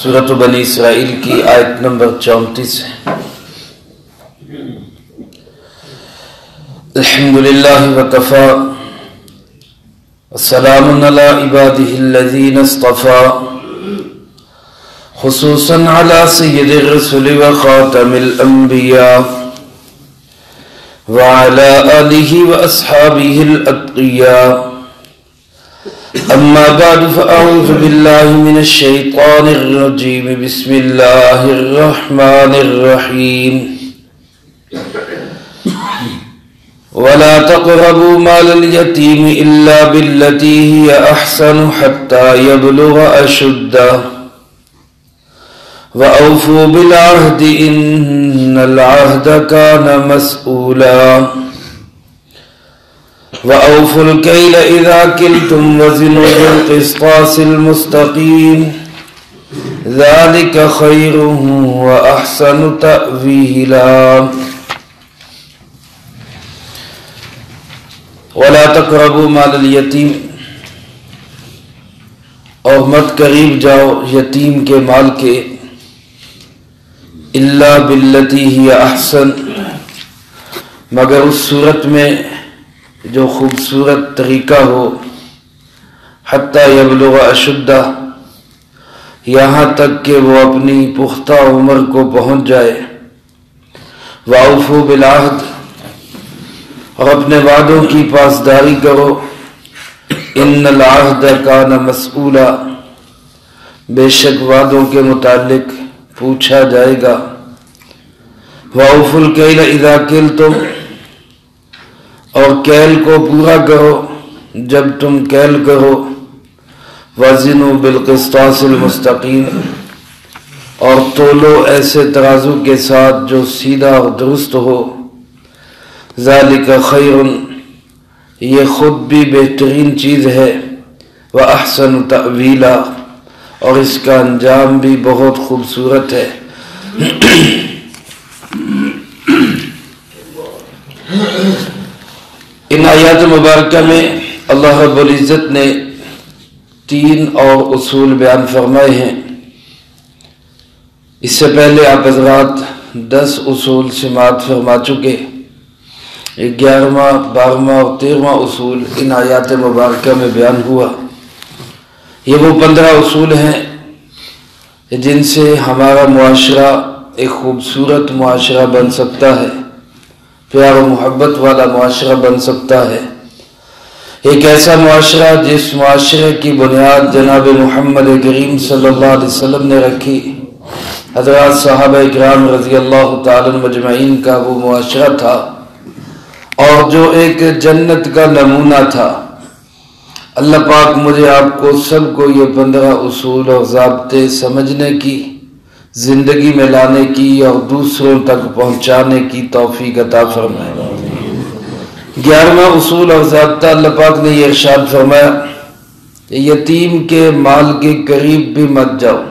سورۃ بنی اسرائیل کی آیت نمبر 34 ہے۔ الحمدللہ وکفی والسلام علی عبادہ الذین اصطفی خصوصا علی سید الرسل وخاتم الانبیاء وعلی آلہ واصحابہ الاتقیاء اما بعد فاعوذ باللہ من الشیطان الرجیم بسم اللہ الرحمن الرحیم ولا تقربوا مال اليتيم الا بالتي هي احسن حتى يبلغ اشده واوفوا بالعهد ان العهد كان مسؤولا وأوفوا الكيل إذا كلتم وزنوا بالقسطاس المستقيم ذلك خير وأحسن تأويلا ولا تقربوا مال اليتيم، اور مت قریب جاؤ یتیم کے مال کے، الا باللتی ہی احسن، مگر اس صورت میں جو خوبصورت طریقہ ہو، حتی یبلغ اشدہ، یہاں تک کہ وہ اپنی پختہ عمر کو پہنچ جائے، وَأَوْفُوا بِالْعَهْدِ، اور اپنے وعدوں کی پاسداری کرو، ان العہد کان مسئولا، بے شک وعدوں کے متعلق پوچھا جائے گا، وَأَوْفُوا الْكَيْلَ إِذَا كِلْتُمْ، اور کیل کو پورا کرو جب تم کیل کرو، وزنوا بالقسطاس المستقیم، اور تولو ایسے ترازو کے ساتھ جو سیدھا اور درست ہو، ذالک خیر، یہ خود بھی بہترین چیز ہے، واحسن تأویلا، اور اس کا انجام بھی بہت خوبصورت ہے۔ ان آیات مبارکہ میں اللہ رب العزت نے 3 اور اصول بیان فرمائے ہیں۔ اس سے پہلے آپ حضرات 10 اصول سماعت فرما چکے، 11واں 12واں اور 13واں اصول ان آیات مبارکہ میں بیان ہوا۔ یہ وہ 15 اصول ہیں جن سے ہمارا معاشرہ ایک خوبصورت معاشرہ بن سکتا ہے، پیار و محبت والا معاشرہ بن سکتا ہے، ایک ایسا معاشرہ جس معاشرے کی بنیاد جناب محمد کریم صلی اللہ علیہ وسلم نے رکھی، حضرات صحابہ اکرام رضی اللہ تعالی مجمعین کا وہ معاشرہ تھا، اور جو ایک جنت کا نمونہ تھا۔ اللہ پاک مجھے آپ کو سب کو یہ 15 اصول اور ضابطے سمجھنے کی، زندگی میں لانے کی اور دوسروں تک پہنچانے کی توفیق عطا فرمائے۔ 11واں اصول اور ضابطہ اللہ پاک نے یہ ارشاد فرمایا کہ یتیم کے مال کے قریب بھی مت جاؤ۔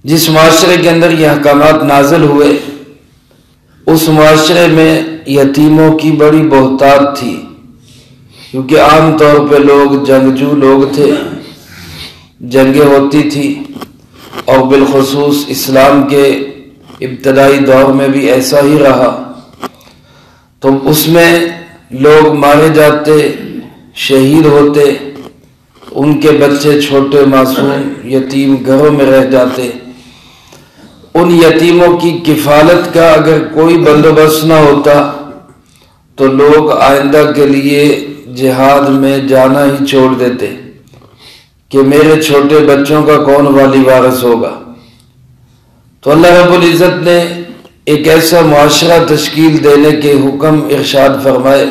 جس معاشرے کے اندر یہ احکامات نازل ہوئے، اس معاشرے میں یتیموں کی بڑی بہتات تھی، کیونکہ عام طور پہ لوگ جنگجو لوگ تھے، جنگیں ہوتی تھی، اور بالخصوص اسلام کے ابتدائی دور میں بھی ایسا ہی رہا، تو اس میں لوگ مارے جاتے، شہید ہوتے، ان کے بچے چھوٹے معصوم یتیم گھروں میں رہ جاتے۔ ان یتیموں کی کفالت کا اگر کوئی بندوبست نہ ہوتا تو لوگ آئندہ کے لیے جہاد میں جانا ہی چھوڑ دیتے کہ میرے چھوٹے بچوں کا کون والی وارث ہوگا۔ تو اللہ رب العزت نے ایک ایسا معاشرہ تشکیل دینے کے حکم ارشاد فرمائے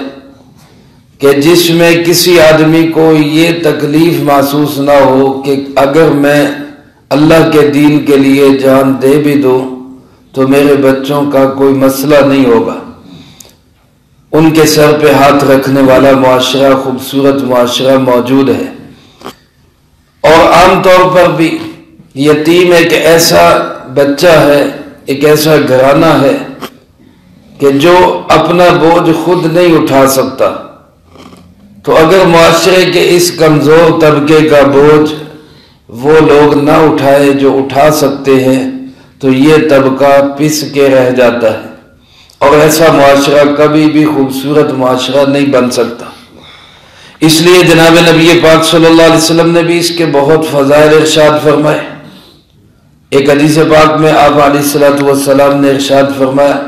کہ جس میں کسی آدمی کو یہ تکلیف محسوس نہ ہو کہ اگر میں اللہ کے دین کے لیے جان دے بھی دوں تو میرے بچوں کا کوئی مسئلہ نہیں ہوگا۔ ان کے سر پہ ہاتھ رکھنے والا معاشرہ، خوبصورت معاشرہ موجود ہے۔ اور عام طور پر بھی یتیم ایک ایسا بچہ ہے، ایک ایسا گھرانہ ہے کہ جو اپنا بوجھ خود نہیں اٹھا سکتا، تو اگر معاشرے کے اس کمزور طبقے کا بوجھ وہ لوگ نہ اٹھائے جو اٹھا سکتے ہیں تو یہ طبقہ پس کے رہ جاتا ہے، اور ایسا معاشرہ کبھی بھی خوبصورت معاشرہ نہیں بن سکتا۔ اس لیے جناب نبی پاک صلی اللہ علیہ وسلم نے بھی اس کے بہت فضائل ارشاد فرمائے۔ ایک حدیث پاک میں آپ علیہ الصلوۃ والسلام نے ارشاد فرمایا،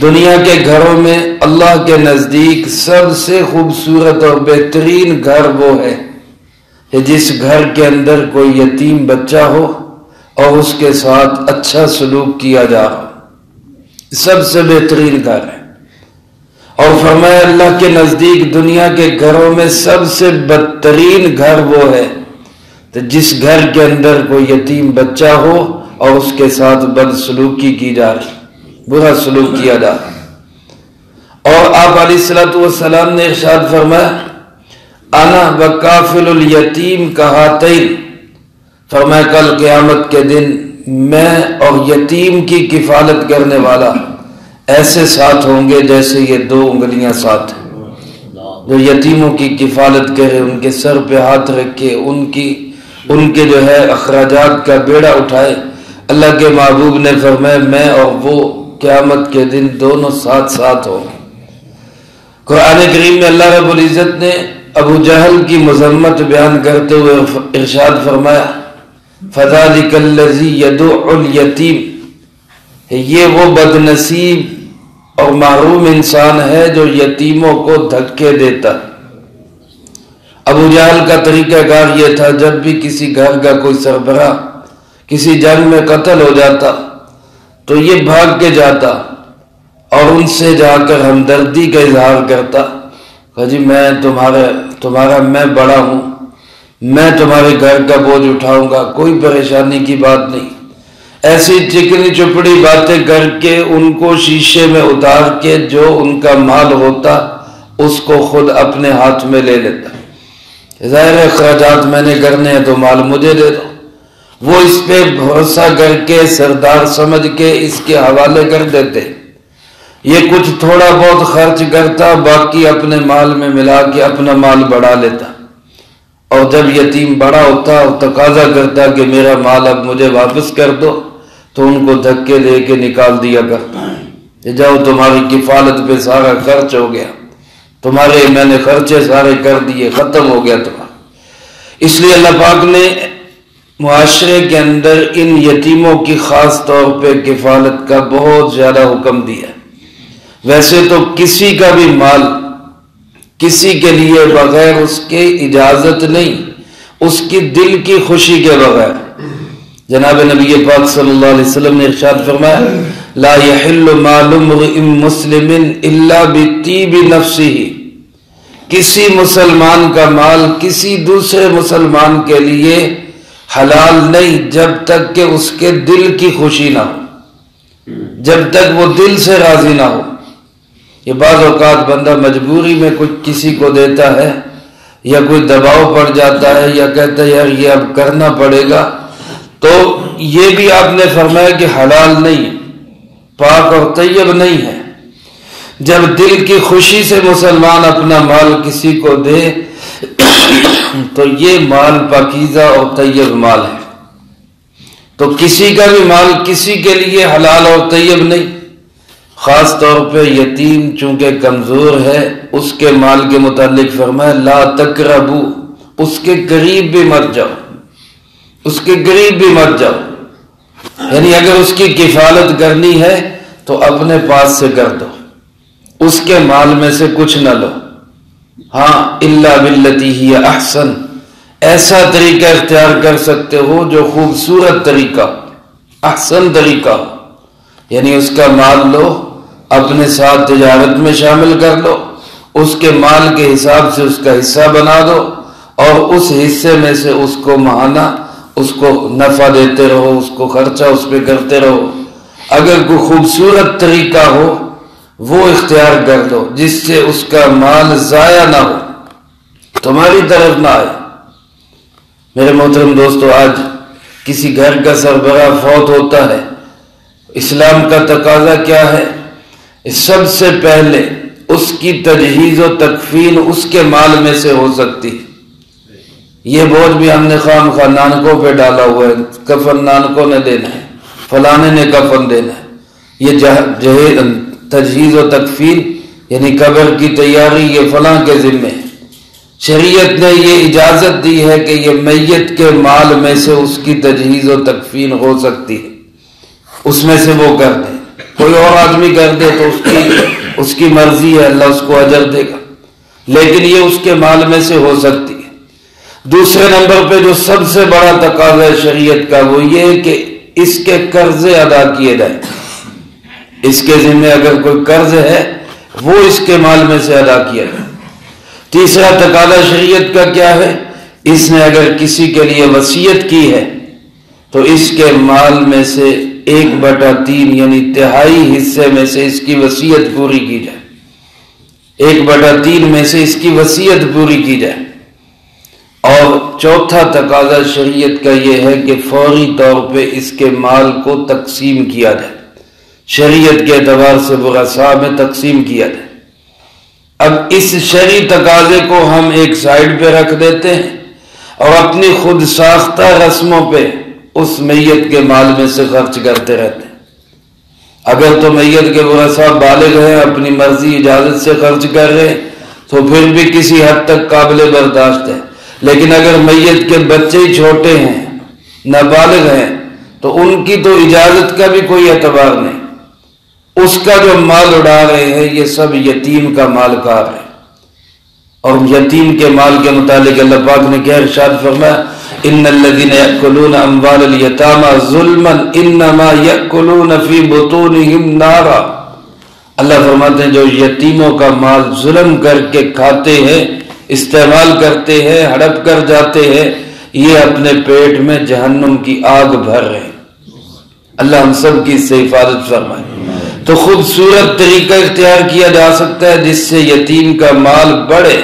دنیا کے گھروں میں اللہ کے نزدیک سب سے خوبصورت اور بہترین گھر وہ ہے کہ جس گھر کے اندر کوئی یتیم بچہ ہو اور اس کے ساتھ اچھا سلوک کیا جا رہا، سب سے بہترین گھر ہے۔ اور فرمایا اللہ کے نزدیک دنیا کے گھروں میں سب سے بدترین گھر وہ ہے تو جس گھر کے اندر کوئی یتیم بچہ ہو اور اس کے ساتھ بد سلوکی کی جا رہی، برا سلوک کیا جا رہا۔ اور آپ علیہ الصلوۃ والسلام نے ارشاد فرمایا، انا وکافل الیتیم کہاتین، فرمایا کل قیامت کے دن میں اور یتیم کی کفالت کرنے والا ایسے ساتھ ہوں گے جیسے یہ دو انگلیاں ساتھ ہیں۔ جو یتیموں کی کفالت کرے، ان کے سر پہ ہاتھ رکھے، ان کے جو ہے اخراجات کا بیڑا اٹھائے، اللہ کے محبوب نے فرمایا میں اور وہ قیامت کے دن دونوں ساتھ ساتھ ہوں گے۔ قرآن کریم میں اللہ رب العزت نے ابو جہل کی مذمت بیان کرتے ہوئے ارشاد فرمایا، فَذَلِكَ الَّذِي يَدُعُّ الْيَتِيمَ، یہ وہ بد نصیب اور محروم انسان ہے جو یتیموں کو دھکے دیتا۔ ابو جہل کا طریقہ کار یہ تھا، جب بھی کسی گھر کا کوئی سربراہ کسی جنگ میں قتل ہو جاتا تو یہ بھاگ کے جاتا اور ان سے جا کر ہمدردی کا اظہار کرتا کہ جی میں تمہارا میں بڑا ہوں، میں تمہارے گھر کا بوجھ اٹھاؤں گا، کوئی پریشانی کی بات نہیں۔ ایسی چکنی چپڑی باتیں کر کے ان کو شیشے میں اتار کے جو ان کا مال ہوتا اس کو خود اپنے ہاتھ میں لے لیتا۔ ظاہر اخراجات میں نے کرنے ہیں تو مال مجھے دے دو۔ وہ اس پہ بھروسہ کر کے سردار سمجھ کے اس کے حوالے کر دیتے۔ یہ کچھ تھوڑا بہت خرچ کرتا، باقی اپنے مال میں ملا کے اپنا مال بڑھا لیتا، اور جب یتیم بڑا ہوتا اور تقاضا کرتا کہ میرا مال اب مجھے واپس کر دو تو ان کو دھکے دے کے نکال دیا کرتا کہ جاؤ تمہاری کفالت پہ سارا خرچ ہو گیا، تمہارے میں نے خرچے سارے کر دیے، ختم ہو گیا تمہارا۔ اس لیے اللہ پاک نے معاشرے کے اندر ان یتیموں کی خاص طور پہ کفالت کا بہت زیادہ حکم دیا۔ ویسے تو کسی کا بھی مال کسی کے لیے بغیر اس کے اجازت نہیں، اس کی دل کی خوشی کے بغیر، جناب نبی پاک صلی اللہ علیہ وسلم نے ارشاد فرمایا، لا يحل مال امرئ مسلم الا بطیب نفسہ، کسی مسلمان کا مال کسی دوسرے مسلمان کے لیے حلال نہیں جب تک کہ اس کے دل کی خوشی نہ ہو، جب تک وہ دل سے راضی نہ ہو۔ یہ بعض اوقات بندہ مجبوری میں کچھ کسی کو دیتا ہے یا کوئی دباؤ پڑ جاتا ہے یا کہتا ہے یار یہ اب کرنا پڑے گا، تو یہ بھی آپ نے فرمایا کہ حلال نہیں، پاک اور طیب نہیں ہے۔ جب دل کی خوشی سے مسلمان اپنا مال کسی کو دے تو یہ مال پاکیزہ اور طیب مال ہے۔ تو کسی کا بھی مال کسی کے لیے حلال اور طیب نہیں، خاص طور پہ یتیم چونکہ کمزور ہے اس کے مال کے متعلق فرمایا لا تقربو، اس کے قریب بھی مت جاؤ، اس کے قریب بھی مت جاؤ، یعنی اگر اس کی کفالت کرنی ہے تو اپنے پاس سے کر دو، اس کے مال میں سے کچھ نہ لو۔ ہاں الا باللتی ہی احسن، ایسا طریقہ اختیار کر سکتے ہو جو خوبصورت طریقہ، احسن طریقہ، یعنی اس کا مال لو اپنے ساتھ تجارت میں شامل کر لو، اس کے مال کے حساب سے اس کا حصہ بنا دو اور اس حصے میں سے اس کو ماہانہ اس کو نفع دیتے رہو، اس کو خرچہ اس پہ کرتے رہو۔ اگر کوئی خوبصورت طریقہ ہو وہ اختیار کر دو جس سے اس کا مال ضائع نہ ہو، تمہاری طرف نہ آئے۔ میرے محترم دوستو، آج کسی گھر کا سربراہ فوت ہوتا ہے، اسلام کا تقاضا کیا ہے؟ سب سے پہلے اس کی تجہیز و تکفین اس کے مال میں سے ہو سکتی، یہ بوجھ بھی ہم نے خام خواہ نانکوں پہ ڈالا ہوا ہے، کفن نانکوں نے دینا ہے، فلانے نے کفن دینا ہے، یہ تجہیز و تکفین یعنی قبر کی تیاری یہ فلاں کے ذمے ہے۔ شریعت نے یہ اجازت دی ہے کہ یہ میت کے مال میں سے اس کی تجہیز و تکفین ہو سکتی ہے، اس میں سے وہ کر دے، کوئی اور آدمی کر دے تو اس کی مرضی ہے، اللہ اس کو اجر دے گا، لیکن یہ اس کے مال میں سے ہو سکتی ہے۔ دوسرے نمبر پہ جو سب سے بڑا تقاضا ہے شریعت کا وہ یہ ہے کہ اس کے قرضے ادا کیے جائیں، اس کے ذمہ اگر کوئی قرض ہے وہ اس کے مال میں سے ادا کیا جائے۔ تیسرا تقاضا شریعت کا کیا ہے؟ اس نے اگر کسی کے لیے وصیت کی ہے تو اس کے مال میں سے 1/3 یعنی تہائی حصے میں سے اس کی وصیت پوری کی جائے، 1/3 میں سے اس کی وصیت پوری کی جائے۔ اور چوتھا تقاضا شریعت کا یہ ہے کہ فوری طور پہ اس کے مال کو تقسیم کیا جائے، شریعت کے اعتبار سے ورثاء میں تقسیم کیا جائے۔ اب اس شرعی تقاضے کو ہم ایک سائیڈ پہ رکھ دیتے ہیں اور اپنی خود ساختہ رسموں پہ اس میت کے مال میں سے خرچ کرتے رہتے ہیں۔ اگر تو میت کے ورثاء بالغ ہیں، اپنی مرضی اجازت سے خرچ کر رہے ہیں تو پھر بھی کسی حد تک قابل برداشت ہے، لیکن اگر میت کے بچے ہی چھوٹے ہیں، نابالغ ہیں، تو ان کی تو اجازت کا بھی کوئی اعتبار نہیں، اس کا جو مال اڑا رہے ہیں یہ سب یتیم کا مال کار ہے۔ اور یتیم کے مال کے متعلق اللہ پاک نے کیا ارشاد فرمایا؟ ان الذين ياكلون اموال اليتامى ظلما انما ياكلون في بطونهم نارا۔ اللہ فرماتے ہیں جو یتیموں کا مال ظلم کر کے کھاتے ہیں، استعمال کرتے ہیں، ہڑپ کر جاتے ہیں، یہ اپنے پیٹ میں جہنم کی آگ بھر رہے ہیں۔ اللہ ہم سب کی اس سے حفاظت فرمائے۔ تو خوبصورت طریقہ اختیار کیا جا سکتا ہے جس سے یتیم کا مال بڑھے،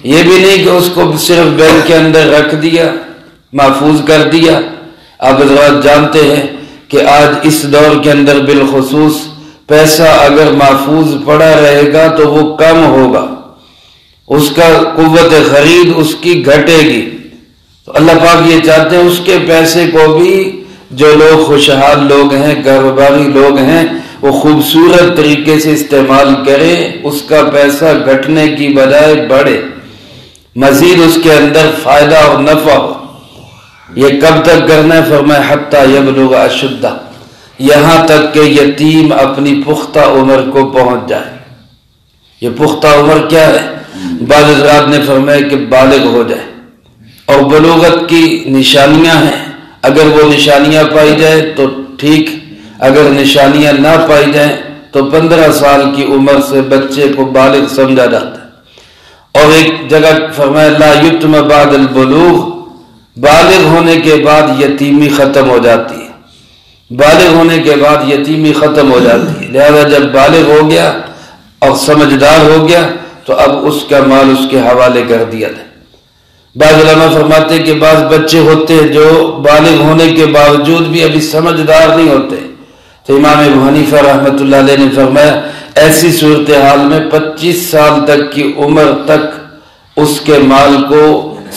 یہ بھی نہیں کہ اس کو صرف بینک کے اندر رکھ دیا، محفوظ کر دیا۔ آپ حضرات جانتے ہیں کہ آج اس دور کے اندر بالخصوص پیسہ اگر محفوظ پڑا رہے گا تو وہ کم ہوگا، اس کا قوت خرید اس کی گھٹے گی۔ تو اللہ پاک یہ چاہتے ہیں اس کے پیسے کو بھی جو لوگ خوشحال لوگ ہیں، کاروباری لوگ ہیں، وہ خوبصورت طریقے سے استعمال کریں، اس کا پیسہ گھٹنے کی بجائے بڑھے، مزید اس کے اندر فائدہ اور نفع ہو۔ یہ کب تک کرنا ہے؟ فرمایا حتی یبلغ اشدہ، یہاں تک کہ یتیم اپنی پختہ عمر کو پہنچ جائے۔ یہ پختہ عمر کیا ہے؟ بعض حضرات نے فرمایا کہ بالغ ہو جائے، اور بلوغت کی نشانیاں ہیں، اگر وہ نشانیاں پائی جائیں تو ٹھیک، اگر نشانیاں نہ پائی جائیں تو 15 سال کی عمر سے بچے کو بالغ سمجھا جاتا ہے۔ اور ایک جگہ فرمایا لا یتم بعد البلوغ، بالغ ہونے کے بعد یتیمی ختم ہو جاتی ہے، بالغ ہونے کے بعد یتیمی ختم ہو جاتی ہے۔ لہذا جب بالغ ہو گیا اور سمجھدار ہو گیا تو اب اس کا مال اس کے حوالے کر دیا جائے۔ بعض علماء فرماتے ہیں کہ بعض بچے ہوتے ہیں جو بالغ ہونے کے باوجود بھی ابھی سمجھدار نہیں ہوتے، تو امام ابو حنیفہ رحمۃ اللہ علیہ نے فرمایا ایسی صورتحال میں 25 سال تک کی عمر تک اس کے مال کو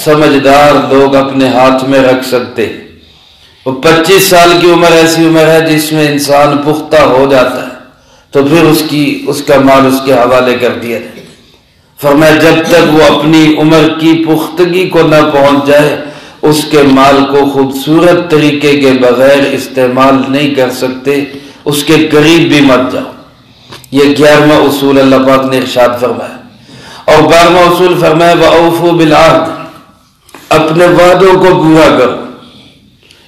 سمجھدار لوگ اپنے ہاتھ میں رکھ سکتے ہیں۔ وہ 25 سال کی عمر ایسی عمر ہے جس میں انسان پختہ ہو جاتا ہے، تو پھر اس کا مال اس کے حوالے کر دیا جائے۔ فرمایا جب تک وہ اپنی عمر کی پختگی کو نہ پہنچ جائے اس کے مال کو خوبصورت طریقے کے بغیر استعمال نہیں کر سکتے، اس کے قریب بھی مت جاؤ۔ یہ 11واں اصول اللہ پاک نے ارشاد فرمایا۔ اور 12واں اصول فرمایا وَأَوْفُوا بِالْعَهْدِ، اپنے وعدوں کو پورا کرو۔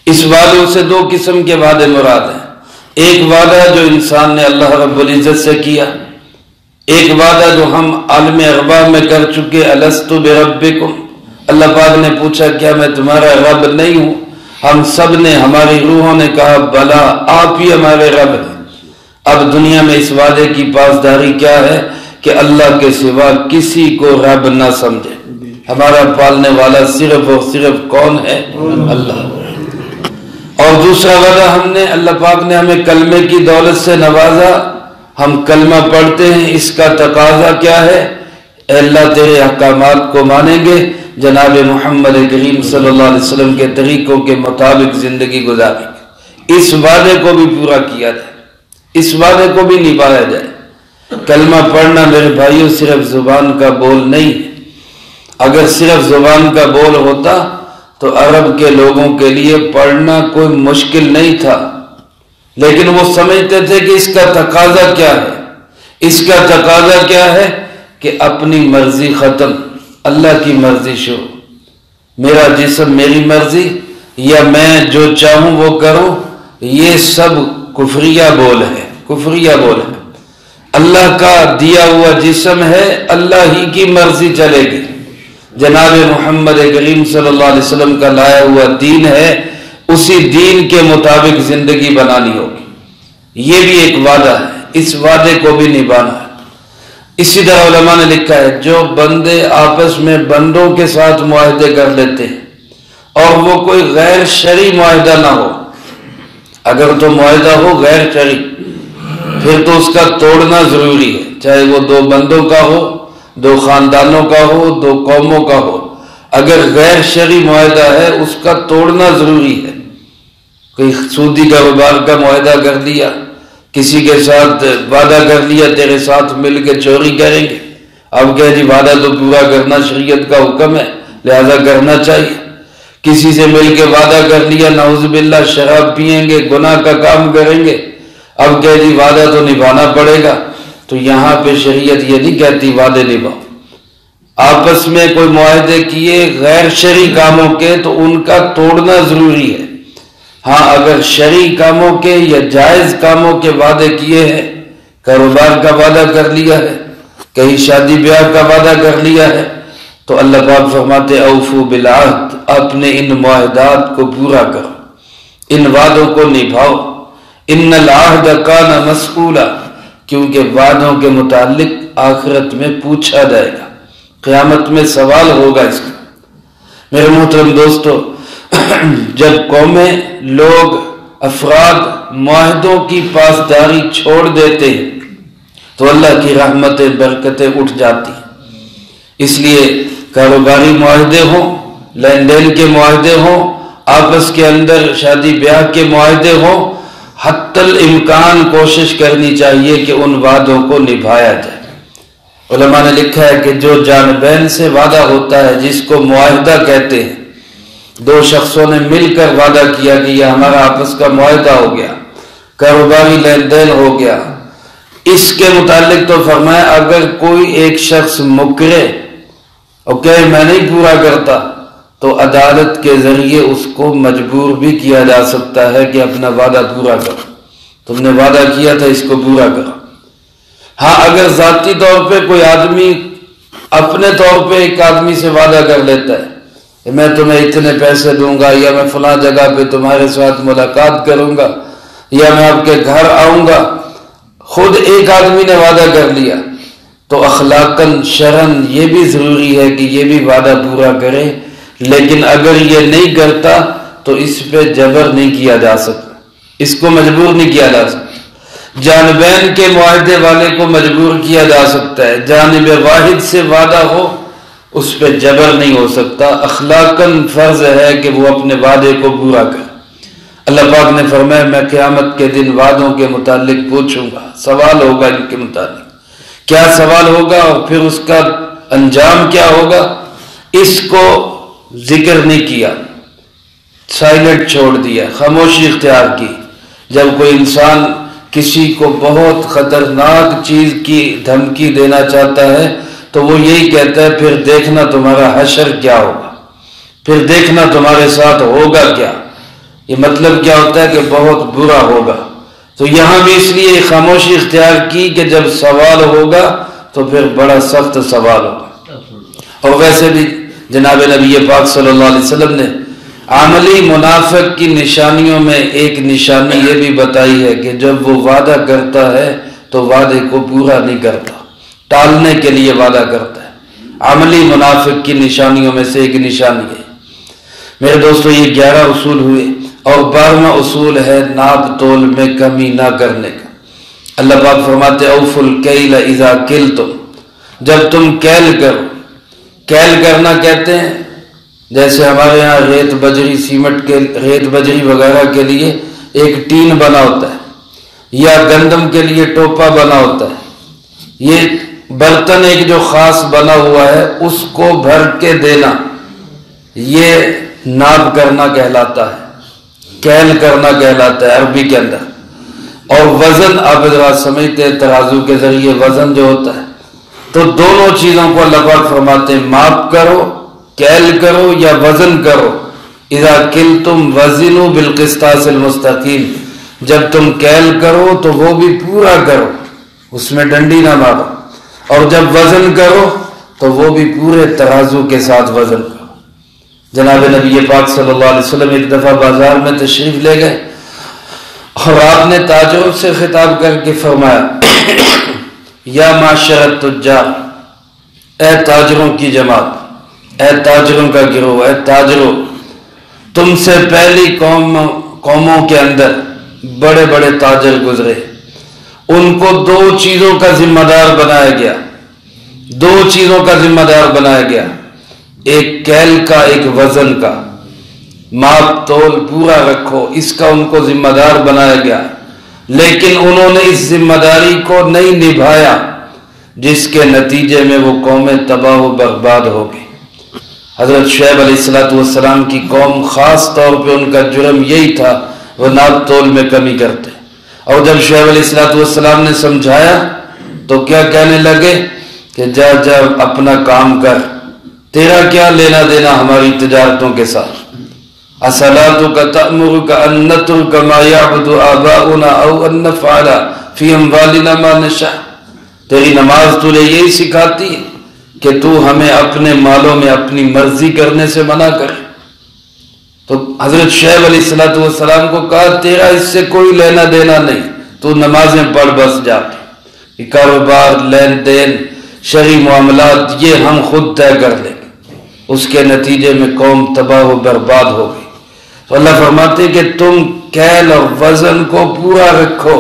اس وعدوں سے 2 قسم کے وعدے مراد ہیں، ایک وعدہ جو انسان نے اللہ رب العزت سے کیا، ایک وعدہ جو ہم عالم ارباب میں کر چکے الست بربکم، اللہ پاک نے پوچھا کیا میں تمہارا رب نہیں ہوں؟ ہم سب نے، ہماری روحوں نے کہا بلا آپ ہی ہمارے رب ہیں۔ اب دنیا میں اس وعدے کی پاسداری کیا ہے کہ اللہ کے سوا کسی کو رب نہ سمجھے، ہمارا پالنے والا صرف اور صرف کون ہے؟ اللہ۔ اور دوسرا وعدہ ہم نے، اللہ پاک نے ہمیں کلمے کی دولت سے نوازا، ہم کلمہ پڑھتے ہیں، اس کا تقاضا کیا ہے؟ اے اللہ تیرے احکامات کو مانیں گے، جناب محمد کریم صلی اللہ علیہ وسلم کے طریقوں کے مطابق زندگی گزاریں گے۔ اس وعدے کو بھی پورا کیا جائے، اس وعدے کو بھی نبھایا جائے۔ کلمہ پڑھنا میرے بھائیوں صرف زبان کا بول نہیں ہے۔ اگر صرف زبان کا بول ہوتا تو عرب کے لوگوں کے لیے پڑھنا کوئی مشکل نہیں تھا، لیکن وہ سمجھتے تھے کہ اس کا تقاضا کیا ہے، اس کا تقاضا کیا ہے کہ اپنی مرضی ختم، اللہ کی مرضی شروع، میرا جسم میری مرضی، یا میں جو چاہوں وہ کروں، یہ سب کفریہ بول ہے، کفریہ بول ہے۔ اللہ کا دیا ہوا جسم ہے، اللہ ہی کی مرضی چلے گی، جناب محمد کریم صلی اللہ علیہ وسلم کا لایا ہوا دین ہے، اسی دین کے مطابق زندگی بنانی ہوگی۔ یہ بھی ایک وعدہ ہے، اس وعدے کو بھی نبھانا ہے۔ اسی طرح علماء نے لکھا ہے جو بندے آپس میں بندوں کے ساتھ معاہدے کر لیتے ہیں اور وہ کوئی غیر شرعی معاہدہ نہ ہو، اگر تو معاہدہ ہو غیر شرعی پھر تو اس کا توڑنا ضروری ہے، چاہے وہ دو بندوں کا ہو، دو خاندانوں کا ہو، دو قوموں کا ہو، اگر غیر شرعی معاہدہ ہے اس کا توڑنا ضروری ہے۔ کوئی سودی کاروبار کا معاہدہ کر دیا، کسی کے ساتھ وعدہ کر لیا تیرے ساتھ مل کے چوری کریں گے، اب کہہ جی وعدہ تو پورا کرنا شریعت کا حکم ہے لہذا کرنا چاہیے۔ کسی سے مل کے وعدہ کر لیا نعوذ باللہ شراب پئیں گے، گناہ کا کام کریں گے، اب کہہ جی وعدہ تو نبھانا پڑے گا۔ تو یہاں پہ شریعت یہ نہیں کہتی وعدے نبھاؤ، آپس میں کوئی معاہدے کیے غیر شرعی کاموں کے تو ان کا توڑنا ضروری ہے۔ ہاں اگر شرعی کاموں کے یا جائز کاموں کے وعدے کیے ہیں، کاروبار کا وعدہ کر لیا ہے، کہیں شادی بیاہ کا وعدہ کر لیا ہے، تو اللہ پاک فرماتے اوفو بالعہد، اپنے ان معاہدات کو پورا کرو، ان وعدوں کو نبھاؤ۔ ان العہد کان مسئولا، کیونکہ وعدوں کے متعلق آخرت میں پوچھا جائے گا، قیامت میں سوال ہوگا اس کا۔ میرے محترم دوستو، جب قومیں، لوگ، افراد معاہدوں کی پاسداری چھوڑ دیتے ہیں تو اللہ کی رحمتیں برکتیں اٹھ جاتی ہیں۔ اس لیے کاروباری معاہدے ہوں، لین دین کے معاہدے ہوں، آپس کے اندر شادی بیاہ کے معاہدے ہوں، حتی الامکان کوشش کرنی چاہیے کہ ان وعدوں کو نبھایا جائے۔ علماء نے لکھا ہے کہ جو جانبین سے وعدہ ہوتا ہے جس کو معاہدہ کہتے ہیں، دو شخصوں نے مل کر وعدہ کیا کہ یہ ہمارا آپس کا معاہدہ ہو گیا، کاروباری لین دین ہو گیا، اس کے متعلق تو فرمایا اگر کوئی ایک شخص مکرے اور کہے میں نہیں پورا کرتا تو عدالت کے ذریعے اس کو مجبور بھی کیا جا سکتا ہے کہ اپنا وعدہ پورا کرو، تم نے وعدہ کیا تھا اس کو پورا کرو۔ ہاں اگر ذاتی طور پہ کوئی آدمی اپنے طور پہ ایک آدمی سے وعدہ کر لیتا ہے کہ میں تمہیں اتنے پیسے دوں گا، یا میں فلاں جگہ پہ تمہارے ساتھ ملاقات کروں گا، یا میں آپ کے گھر آؤں گا، خود ایک آدمی نے وعدہ کر لیا، تو اخلاقاً شرعاً یہ بھی ضروری ہے کہ یہ بھی وعدہ پورا کرے، لیکن اگر یہ نہیں کرتا تو اس پہ جبر نہیں کیا جا سکتا، اس کو مجبور نہیں کیا جا سکتا۔ جانبین کے معاہدے والے کو مجبور کیا جا سکتا ہے، جانب واحد سے وعدہ ہو اس پہ جبر نہیں ہو سکتا، اخلاقاً فرض ہے کہ وہ اپنے وعدے کو پورا کرے۔ اللہ پاک نے فرمایا میں قیامت کے دن وعدوں کے متعلق پوچھوں گا، سوال ہوگا ان کے متعلق، کیا سوال ہوگا اور پھر اس کا انجام کیا ہوگا اس کو ذکر نہیں کیا، سائلنٹ چھوڑ دیا، خاموشی اختیار کی۔ جب کوئی انسان کسی کو بہت خطرناک چیز کی دھمکی دینا چاہتا ہے تو وہ یہی کہتا ہے پھر دیکھنا تمہارا حشر کیا ہوگا، پھر دیکھنا تمہارے ساتھ ہوگا کیا۔ یہ مطلب کیا ہوتا ہے کہ بہت برا ہوگا۔ تو یہاں بھی اس لیے خاموشی اختیار کی کہ جب سوال ہوگا تو پھر بڑا سخت سوال ہوگا۔ اور ویسے بھی جناب نبی پاک صلی اللہ علیہ وسلم نے عملی منافق کی نشانیوں میں ایک نشانی یہ بھی بتائی ہے کہ جب وہ وعدہ کرتا ہے تو وعدے کو پورا نہیں کرتا، ٹالنے کے لیے وعدہ کرتا ہے۔ عملی منافق کی نشانیوں میں سے ایک نشانی ہے۔ میرے دوستو یہ 11 اصول ہوئے، اور 12واں اصول ہے ناپ تول میں کمی نہ کرنے کا۔ اللہ پاک فرماتے اوفوا الکیل اذا کلتم، جب تم کیل کرو، کیل کرنا کہتے ہیں جیسے ہمارے یہاں ریت بجری سیمنٹ کے ریت بجری وغیرہ کے لیے ایک ٹین بنا ہوتا ہے یا گندم کے لیے ٹوپا بنا ہوتا ہے، یہ برتن ایک جو خاص بنا ہوا ہے اس کو بھر کے دینا، یہ ناب کرنا کہلاتا ہے، کیل کرنا کہلاتا ہے عربی کے اندر۔ اور وزن آپ ذرا سمجھتے ہیں، ترازو کے ذریعے وزن جو ہوتا ہے، تو دونوں چیزوں کو اللہ پاک فرماتے ہیں ماپ کرو، کیل کرو یا وزن کرو۔ اذا کلتم وزنوا بالقسطاس المستقیم، جب تم کیل کرو تو وہ بھی پورا کرو، اس میں ڈنڈی نہ مارو، اور جب وزن کرو تو وہ بھی پورے ترازو کے ساتھ وزن کرو۔ جناب نبی پاک صلی اللہ علیہ وسلم ایک دفعہ بازار میں تشریف لے گئے اور آپ نے تاجروں سے خطاب کر کے فرمایا یا معاشر التجار، اے تاجروں کی جماعت، اے تاجروں کا گروہ، اے تاجروں، تم سے پہلی قوموں کے اندر بڑے بڑے تاجر گزرے، ان کو دو چیزوں کا ذمہ دار بنایا گیا، دو چیزوں کا ذمہ دار بنایا گیا، ایک کیل کا، ایک وزن کا، ماپ تول پورا رکھو، اس کا ان کو ذمہ دار بنایا گیا، لیکن انہوں نے اس ذمہ داری کو نہیں نبھایا، جس کے نتیجے میں وہ قومیں تباہ و برباد ہو گئی۔ حضرت شعیب علیہ السلام کی قوم خاص طور پہ ان کا جرم یہی تھا، وہ ناپ تول میں کمی کرتے، اور جب شعیب علیہ السلام نے سمجھایا تو کیا کہنے لگے کہ جا جا اپنا کام کر، تیرا کیا لینا دینا ہماری تجارتوں کے ساتھ؟ اصلاتک تأمرک ان نترک ما یعبد آباؤنا او ان نفعل فی اموالنا ما نشاء، تیری نماز تجھے یہی سکھاتی ہے کہ تو ہمیں اپنے مالوں میں اپنی مرضی کرنے سے منع کرے؟ تو حضرت شعیب علیہ السلام کو کہا تیرا اس سے کوئی لینا دینا نہیں، تو نمازیں پڑھ بس جا کے، کاروبار، لین دین، شرعی معاملات یہ ہم خود طے کر لیں گے۔ اس کے نتیجے میں قوم تباہ و برباد ہو گئی۔ تو اللہ فرماتے ہیں کہ تم کیل اور وزن کو پورا رکھو،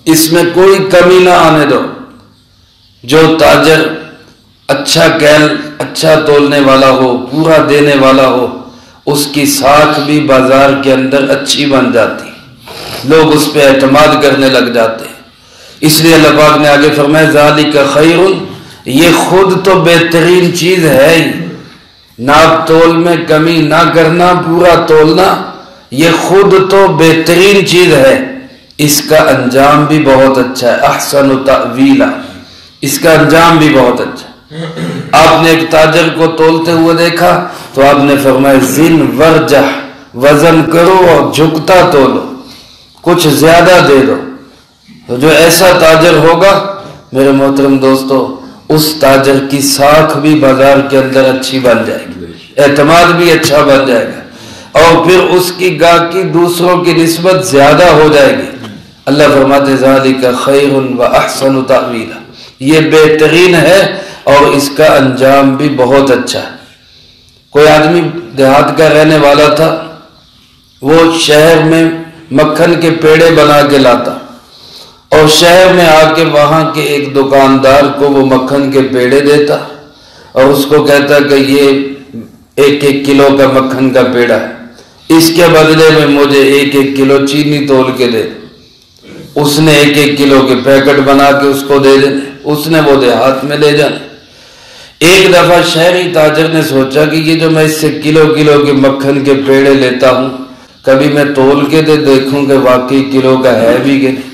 اس میں کوئی کمی نہ آنے دو۔ جو تاجر اچھا کیل، اچھا تولنے والا ہو، پورا دینے والا ہو، اس کی ساکھ بھی بازار کے اندر اچھی بن جاتی، لوگ اس پہ اعتماد کرنے لگ جاتے ہیں۔ اس لیے اللہ پاک نے آگے فرمایا ذالک خیر، یہ خود تو بہترین چیز ہے ہی، ناپ تول میں کمی نہ کرنا، پورا تولنا، یہ خود تو بہترین چیز ہے، اس کا انجام بھی بہت اچھا ہے، احسن تأویلا، اس کا انجام بھی بہت اچھا ہے۔ آپ نے ایک تاجر کو تولتے ہوئے دیکھا تو آپ نے فرمایا زن ورجح، وزن کرو اور جھکتا تولو، کچھ زیادہ دے دو۔ تو جو ایسا تاجر ہوگا میرے محترم دوستو، اس تاجر کی ساکھ بھی بازار کے اندر اچھی بن جائے گی، اعتماد بھی اچھا بن جائے گا، اور پھر اس کی گاہکی دوسروں کی نسبت زیادہ ہو جائے گی۔ اللہ فرماتے ذالک خیر و احسن تأویلا، یہ بہترین ہے اور اس کا انجام بھی بہت اچھا ہے۔ کوئی آدمی دیہات کا رہنے والا تھا، وہ شہر میں مکھن کے پیڑے بنا کے لاتا، اور شہر میں آ کے وہاں کے ایک دکاندار کو وہ مکھن کے پیڑے دیتا، اور اس کو کہتا کہ یہ 1-1 کلو کا مکھن کا پیڑا ہے، اس کے بدلے میں مجھے 1-1 کلو چینی تول کے دے۔ اس نے 1-1 کلو کے پیکٹ بنا کے اس کو دے دینے، اس نے وہ دیہات میں لے جانے۔ ایک دفعہ شہری تاجر نے سوچا کہ یہ جو میں اس سے کلو کلو کے مکھن کے پیڑے لیتا ہوں، کبھی میں تول کے دیکھوں کہ واقعی کلو کا ہے بھی کہ نہیں۔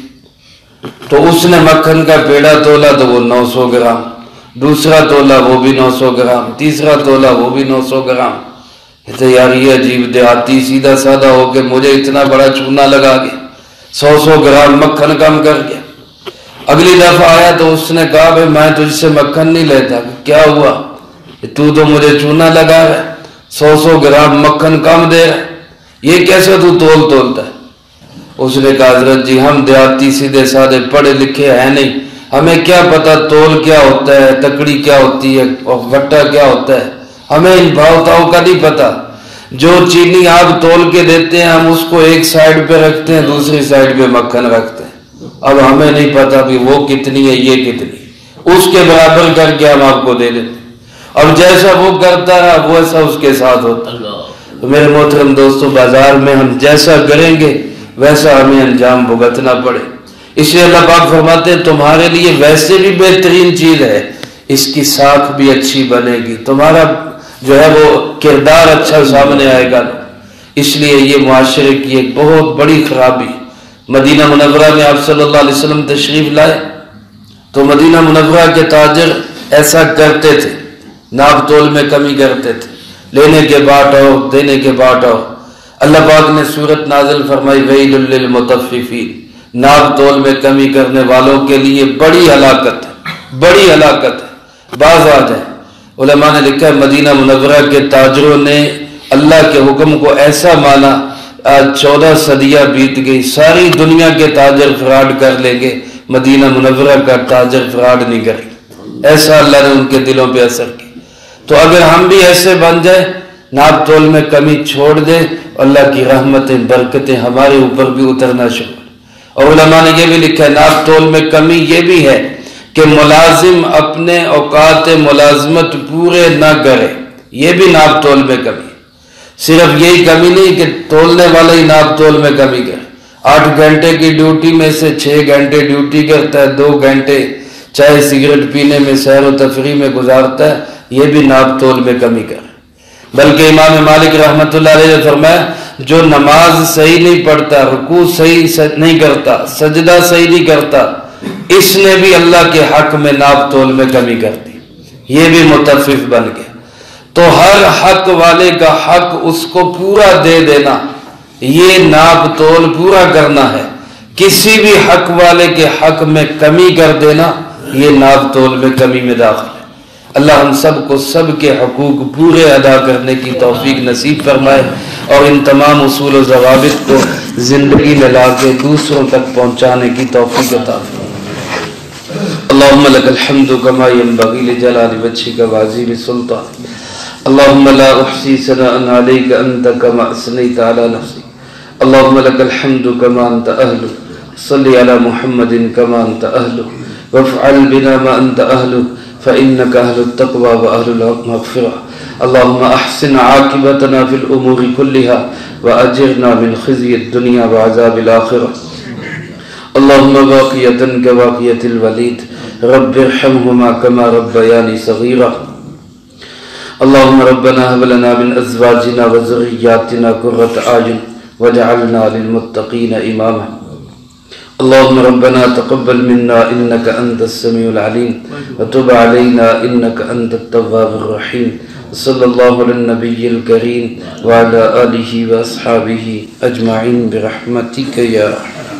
تو اس نے مکھن کا پیڑا تولا تو وہ 900 گرام، دوسرا تولا وہ بھی 900 گرام، تیسرا تولا وہ بھی 900 گرام۔ کہتے یار یہ عجیب دیہاتی سیدھا سادہ ہو کے مجھے اتنا بڑا چونا لگا گیا، 100 گرام مکھن کم کر گیا۔ اگلی دفعہ آیا تو اس نے کہا بھائی میں تجھ سے مکھن نہیں لیتا، کیا ہوا؟ تو مجھے چونا لگا رہا ہے، 100 گرام مکھن کم دے رہا ہے، یہ کیسے تو تولتا ہے؟ اس نے کہا حضرت جی ہم دیہاتی سیدھے سادے پڑھے لکھے ہیں نہیں، ہمیں کیا پتا تول کیا ہوتا ہے، تکڑی کیا ہوتی ہے اور وٹا کیا ہوتا ہے، ہمیں ان بھاؤ تاؤ کا نہیں پتا۔ جو چینی آپ تول کے دیتے ہیں ہم اس کو ایک سائیڈ پہ رکھتے ہیں، دوسری سائیڈ پہ مکھن رکھتے ہیں، اب ہمیں نہیں پتا بھی وہ کتنی ہے یہ کتنی، اس کے برابر کر کے ہم آپ کو دے دیتے، اور جیسا وہ کرتا ہے ویسا اس کے ساتھ ہوتا ہے۔ تو میرے محترم دوستو، بازار میں ہم جیسا کریں گے ویسا ہمیں انجام بھگتنا پڑے۔ اس لیے اللہ پاک فرماتے ہیں تمہارے لیے ویسے بھی بہترین چیز ہے، اس کی ساکھ بھی اچھی بنے گی، تمہارا جو ہے وہ کردار اچھا سامنے آئے گا۔ اس لیے یہ معاشرے کی ایک بہت بڑی خرابی۔ مدینہ منورہ میں آپ صلی اللہ علیہ وسلم تشریف لائے تو مدینہ منورہ کے تاجر ایسا کرتے تھے، ناپ تول میں کمی کرتے تھے، لینے کے باٹو دینے کے باٹو۔ اللہ پاک نے سورت نازل فرمائی ویل للمطففین، ناپ تول میں کمی کرنے والوں کے لیے بڑی ہلاکت ہے، بڑی ہلاکت ہے، باز آ جائیں۔ علماء نے لکھا ہے مدینہ منورہ کے تاجروں نے اللہ کے حکم کو ایسا مانا، آج 14 صدیاں بیت گئی، ساری دنیا کے تاجر فراڈ کر لیں گے، مدینہ منورہ کا تاجر فراڈ نہیں کرے، ایسا اللہ نے ان کے دلوں پہ اثر کیا۔ تو اگر ہم بھی ایسے بن جائیں، ناپ تول میں کمی چھوڑ دیں، اللہ کی رحمتیں برکتیں ہمارے اوپر بھی اترنا شروع۔ اور علماء نے یہ بھی لکھا ہے ناپ تول میں کمی یہ بھی ہے کہ ملازم اپنے اوقات ملازمت پورے نہ کرے، یہ بھی ناپ تول میں کمی۔ صرف یہی کمی نہیں کہ تولنے والا ہی ناپ تول میں کمی کرے، 8 گھنٹے کی ڈیوٹی میں سے 6 گھنٹے ڈیوٹی کرتا ہے، 2 گھنٹے چائے سگریٹ پینے میں سیر و تفریح میں گزارتا ہے، یہ بھی ناپ تول میں کمی کرے۔ بلکہ امام مالک رحمۃ اللہ علیہ نے فرمایا جو نماز صحیح نہیں پڑھتا، رکوع صحیح نہیں کرتا، سجدہ صحیح نہیں کرتا، اس نے بھی اللہ کے حق میں ناپ تول میں کمی کر دی، یہ بھی متفف بن گیا۔ تو ہر حق والے کا حق اس کو پورا دے دینا، یہ ناپ تول پورا کرنا ہے۔ کسی بھی حق والے کے حق میں کمی کر دینا، یہ ناپ تول میں کمی میں داخل ہے۔ اللہ ہم سب کو سب کے حقوق پورے ادا کرنے کی توفیق نصیب فرمائے، اور ان تمام اصول و ضوابط کو زندگی میں لا کے دوسروں تک پہنچانے کی توفیق عطا فرمائے۔ اللہم لک الحمد کما ینبغی لجلال وجہک وعظیم سلطانک، اللہم لا احصی ثناء علیک انت کما اثنیت علی نفسک، اللہم لک الحمد کما انت اہل، صلی علی محمد کما انت اہل، وافعل بنا ما انت اہل فإنك أهل التقوى وأهل المغفرة، اللهم أحسن عاقبتنا في الأمور كلها وأجرنا من خزي الدنيا وعذاب الآخرة، اللهم باقية كباقية الوليد رب ارحمهما كما ربياني صغيرا، اللهم ربنا هب لنا من أزواجنا وذرياتنا قرة أعين واجعلنا للمتقين إماما، اللهم ربنا تقبل منا إنك أنت السميع العليم وتب علينا إنك أنت التواب الرحيم، صلى الله على النبي الكريم وعلى آله وأصحابه أجمعين برحمتك يا رحمن۔